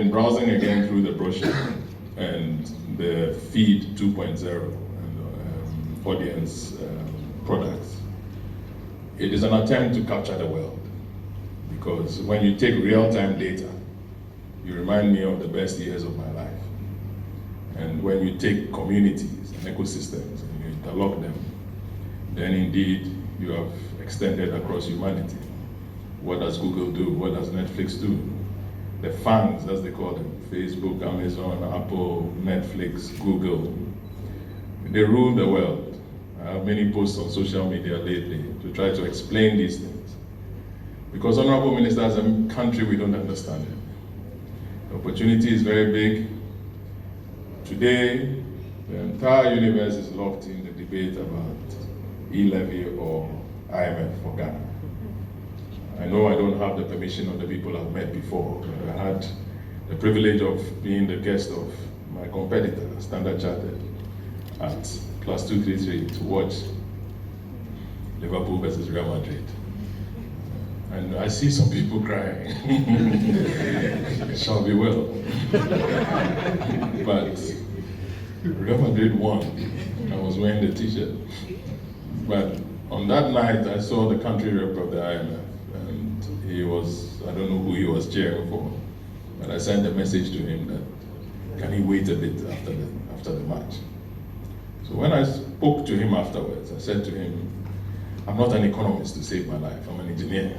been browsing again through the brochure and the feed 2.0 and audience products. It is an attempt to capture the world, because when you take real-time data, you remind me of the best years of my life. And when you take communities and ecosystems and you interlock them, then indeed you have extended across humanity. What does Google do? What does Netflix do? The FANGs, as they call them, Facebook, Amazon, Apple, Netflix, Google, they rule the world. I have many posts on social media lately to try to explain these things. Because, Honorable Minister, as a country, we don't understand it. The opportunity is very big. Today, the entire universe is locked in the debate about e-levy or IMF for Ghana. I know I don't have the permission of the people I've met before, but I had the privilege of being the guest of my competitor, Standard Chartered, at +233 to watch Liverpool versus Real Madrid. And I see some people crying. It shall be well. But Real Madrid won. I was wearing the t-shirt. But on that night, I saw the country rep of the IMF. And he was, I don't know who he was cheering for, but I sent a message to him that, can he wait a bit after the match? So when I spoke to him afterwards, I said to him, I'm not an economist to save my life, I'm an engineer.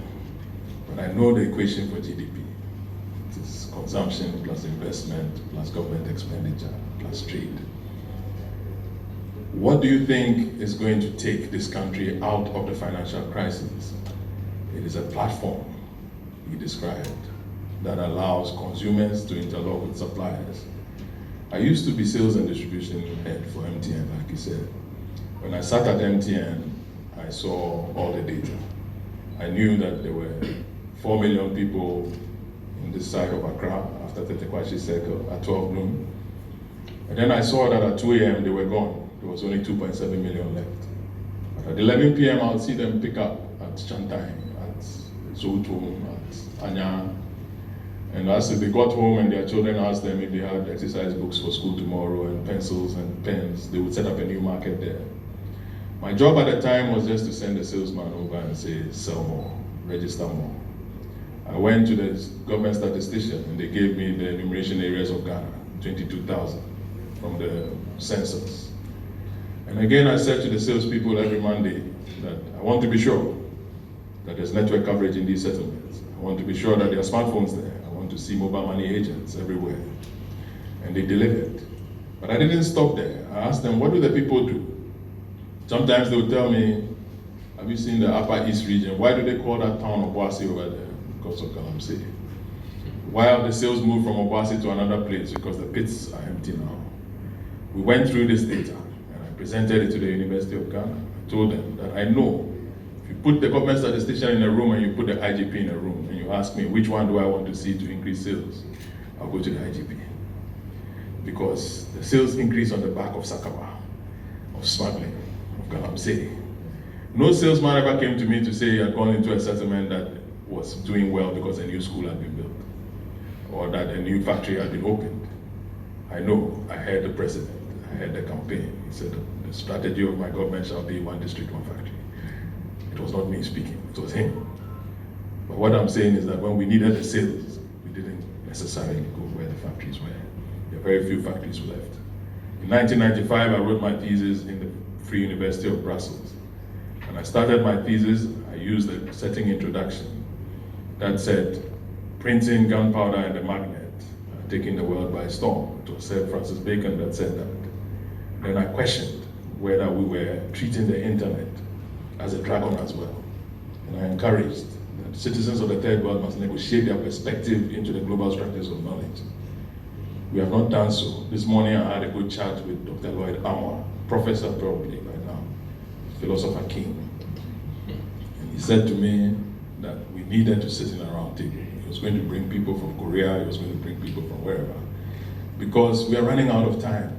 But I know the equation for GDP. It is consumption plus investment plus government expenditure plus trade. What do you think is going to take this country out of the financial crisis? It is a platform he described that allows consumers to interlock with suppliers. I used to be sales and distribution head for MTN, like you said. When I sat at MTN, I saw all the data. I knew that there were 4 million people in this side of Accra after the Tekwashi circle at 12 noon. And then I saw that at 2 a.m. they were gone. There was only 2.7 million left. But at 11 p.m. I would see them pick up at Chantai, at Zotum, at Anya. And as they got home and their children asked them if they had exercise books for school tomorrow and pencils and pens, they would set up a new market there. My job at the time was just to send a salesman over and say, sell more, register more. I went to the government statistician and they gave me the enumeration areas of Ghana, 22,000 from the census. And again, I said to the salespeople every Monday that I want to be sure that there's network coverage in these settlements. I want to be sure that there are smartphones there. I want to see mobile money agents everywhere. And they delivered. But I didn't stop there. I asked them, what do the people do? Sometimes they would tell me, have you seen the Upper East region? Why do they call that town Obuasi over there? Because of Galamsey. Why have the sales moved from Obuasi to another place? Because the pits are empty now. We went through this data and I presented it to the University of Ghana. I told them that I know if you put the government statistician in a room and you put the IGP in a room and you ask me which one do I want to see to increase sales, I'll go to the IGP. Because the sales increase on the back of Sakawa, of smuggling, of Galamsey. No salesman ever came to me to say he had gone into a settlement that was doing well because a new school had been built or that a new factory had been opened. I know, I heard the president, I heard the campaign. He said the strategy of my government shall be one district, one factory. It was not me speaking, it was him. But what I'm saying is that when we needed the sales, we didn't necessarily go where the factories were. There are very few factories left. In 1995, I wrote my thesis in the Free University of Brussels. When I started my thesis, I used a setting introduction that said, printing gunpowder and the magnet, taking the world by storm. It was Sir Francis Bacon that said that. Then I questioned whether we were treating the internet as a dragon as well. And I encouraged that citizens of the third world must negotiate their perspective into the global structures of knowledge. We have not done so. This morning I had a good chat with Dr. Lloyd Amwa, professor probably by now, philosopher king. And he said to me that we needed to sit in a round table. He was going to bring people from Korea, he was going to bring people from wherever. Because we are running out of time.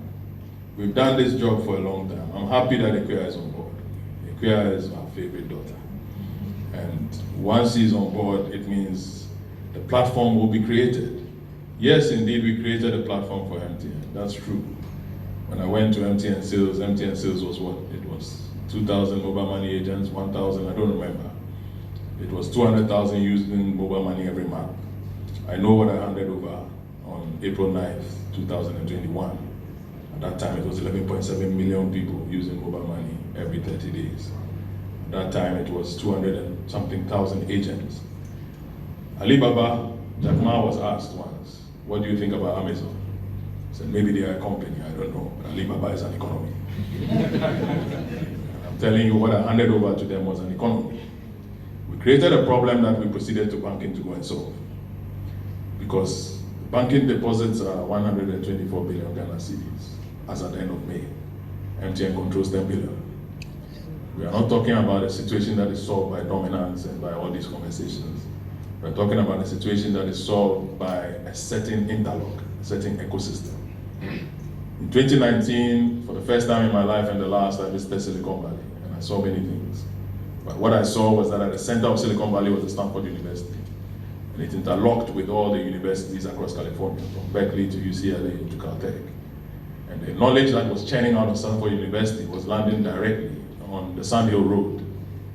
We've done this job for a long time. I'm happy that Ekuya is on board. Ekuya is our favorite daughter. And once he's on board, it means the platform will be created. Yes, indeed, we created a platform for MTN. That's true. When I went to MTN sales was what? It was 2,000 mobile money agents, 1,000, I don't remember. It was 200,000 using mobile money every month. I know what I handed over on April 9th, 2021. At that time, it was 11.7 million people using mobile money every 30 days. At that time, it was 200 and something thousand agents. Alibaba, Jack Ma was asked once, what do you think about Amazon? He said, maybe they are a company, I don't know, but Alibaba is an economy. I'm telling you, what I handed over to them was an economy. We created a problem that we proceeded to banking to go and solve. Because banking deposits are 124 billion Ghana cedis as at the end of May. MTN controls 10 billion. We are not talking about a situation that is solved by dominance and by all these conversations. We're talking about a situation that is solved by a certain interlock, a certain ecosystem. In 2019, for the first time in my life and the last, I visited Silicon Valley and I saw many things. But what I saw was that at the center of Silicon Valley was the Stanford University. And it interlocked with all the universities across California, from Berkeley to UCLA to Caltech. And the knowledge that was churning out of Stanford University was landing directly on the Sand Hill Road,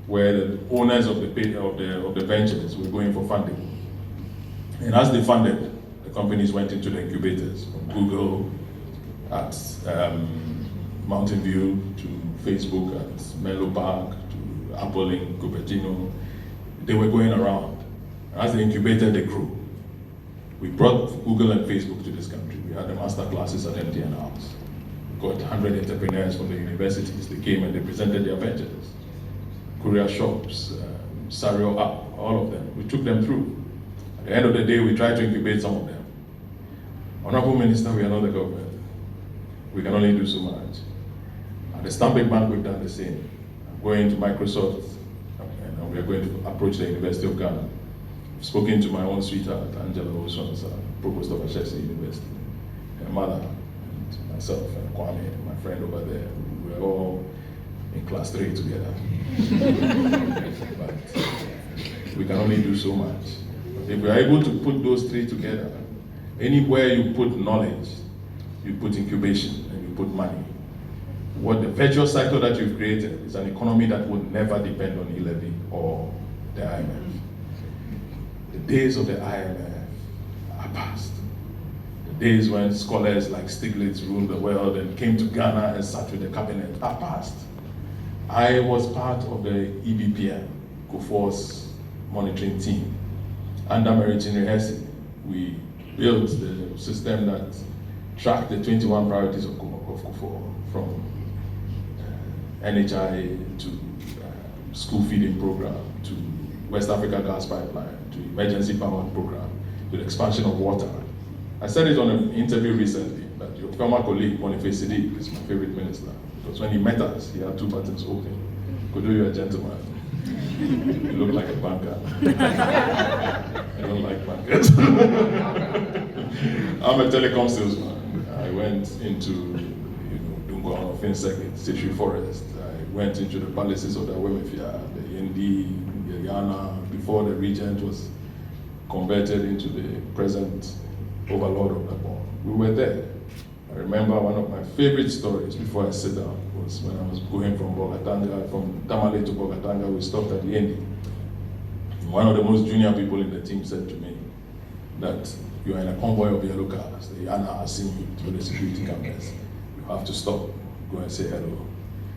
where the owners of the ventures were going for funding. And as they funded, the companies went into the incubators, from Google at Mountain View to Facebook at Menlo Park to Apple in Cupertino. They were going around. As they incubated, they grew. We brought Google and Facebook to this country. We had the master classes at MTN House. We got 100 entrepreneurs from the universities. They came and they presented their ventures. Courier shops, Sario app, all of them. We took them through. At the end of the day, we tried to incubate some of them. Honorable Minister, we are not the government. We can only do so much. At the Stanbic Bank, we've done the same. I'm going to Microsoft, and we are going to approach the University of Ghana. I've spoken to my own sweetheart, Angela Osons, provost of Ashesi University, her mother, and myself, and Kwame, my friend over there. We were all in class 3 together. But we can only do so much. If we are able to put those 3 together, anywhere you put knowledge, you put incubation, and you put money. What the virtuous cycle that you've created is an economy that would never depend on e-levy or the IMF. The days of the IMF are past. The days when scholars like Stiglitz ruled the world and came to Ghana and sat with the cabinet are past. I was part of the EBPM, Kufuor's monitoring team. Under Meritin Rehesi, we built the system that tracked the 21 priorities of Kufuor, from NHI to school feeding program, to West Africa gas pipeline, to emergency power program, to the expansion of water. I said it on an interview recently that your former colleague, Boniface Siddiq, is my favorite minister. Because when he met us, he had 2 buttons open. Could you're a gentleman. You look like a banker. I don't like bankers. I'm a telecom salesman. I went into Dungon of Insect, Sitri Forest. I went into the palaces of the Wemefia, the Yendi, the Yana, before the regent was converted into the present overlord of Gabon. We were there. I remember one of my favorite stories before I sit down was when I was going from Bogatanga, from Tamale to Bogatanga, we stopped at Yendi. One of the most junior people in the team said to me that you are in a convoy of yellow cars. The Yana has seen you through the security cameras. You have to stop, go and say hello.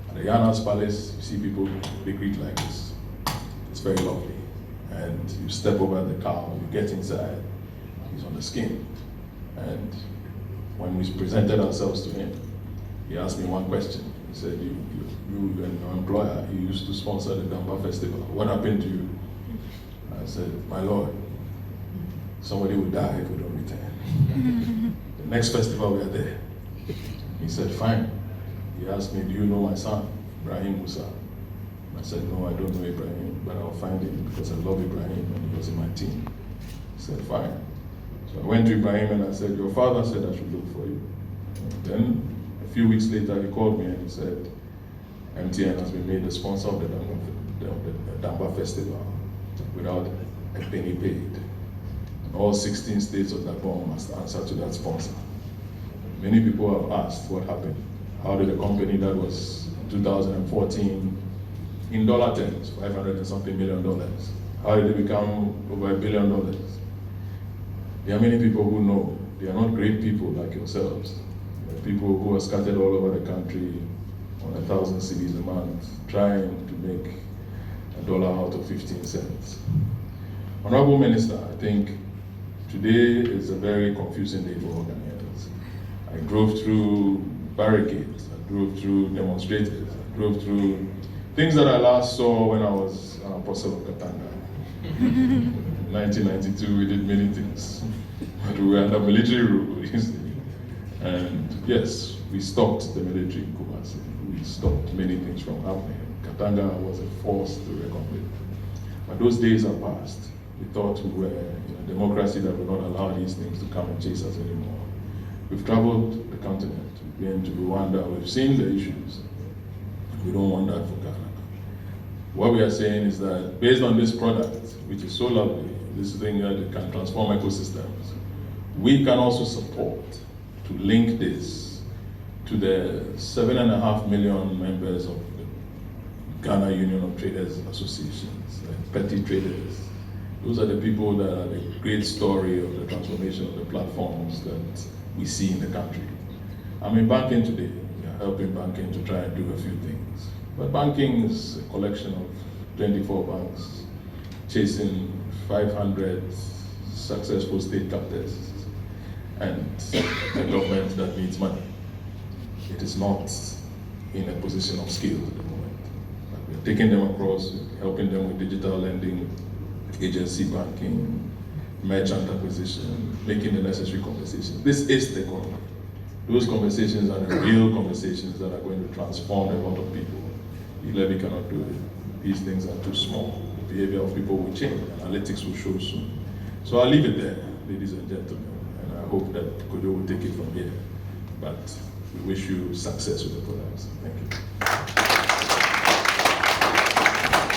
At the Yana's palace, you see people, they greet like this. It's very lovely. And you step over the car, you get inside, he's on the skin. And when we presented ourselves to him, he asked me one question. He said, you and your employer, you used to sponsor the Damba Festival. What happened to you? I said, my Lord, somebody will die if we don't return. The next festival, we are there. He said, fine. He asked me, do you know my son, Ibrahim Musa? I said, no, I don't know Ibrahim, but I'll find him because I love Ibrahim and he was in my team. He said, fine. So I went to Ibrahim and I said, your father said I should look for you. And then a few weeks later, he called me and he said, MTN has been made the sponsor of the Damba Festival without a penny paid. all 16 states of Gabon must answer to that sponsor. Many people have asked what happened. How did a company that was 2014 in dollar terms, $500 and something million, how did it become over $1 billion? There are many people who know. They are not great people like yourselves. There are people who are scattered all over the country on 1,000 cedis a month, trying to make $1 out of 15 cents. Honorable Minister, I think today is a very confusing day for Ghanaians. I drove through barricades, I drove through demonstrators, I drove through things that I last saw when I was an apostle of Katanga. In 1992, we did many things, but we were under military rule, you see. And yes, we stopped the military in Kumasi. We stopped many things from happening. Katanga was a force to reckon with. But those days are past. We thought we were in a democracy that would not allow these things to come and chase us anymore. We've traveled the continent, we've been to Rwanda, we've seen the issues. We don't want that for Ghana. What we are saying is that based on this product, which is so lovely, this thing that can transform ecosystems, we can also support to link this to the 7.5 million members of the Ghana Union of Traders Associations, petty traders. Those are the people that are the great story of the transformation of the platforms that we see in the country. I'm in banking today. We are helping banking to try and do a few things. But banking is a collection of 24 banks chasing 500 successful state capitals and a government that needs money. It is not in a position of skill at the moment. But we're taking them across, helping them with digital lending, agency banking, merchant acquisition, making the necessary conversations. This is the economy. Those conversations are the real conversations that are going to transform a lot of people. Levy cannot do it. These things are too small. The behavior of people will change. Analytics will show soon. So I'll leave it there, ladies and gentlemen, and I hope that Kojo will take it from here. But we wish you success with the products. Thank you.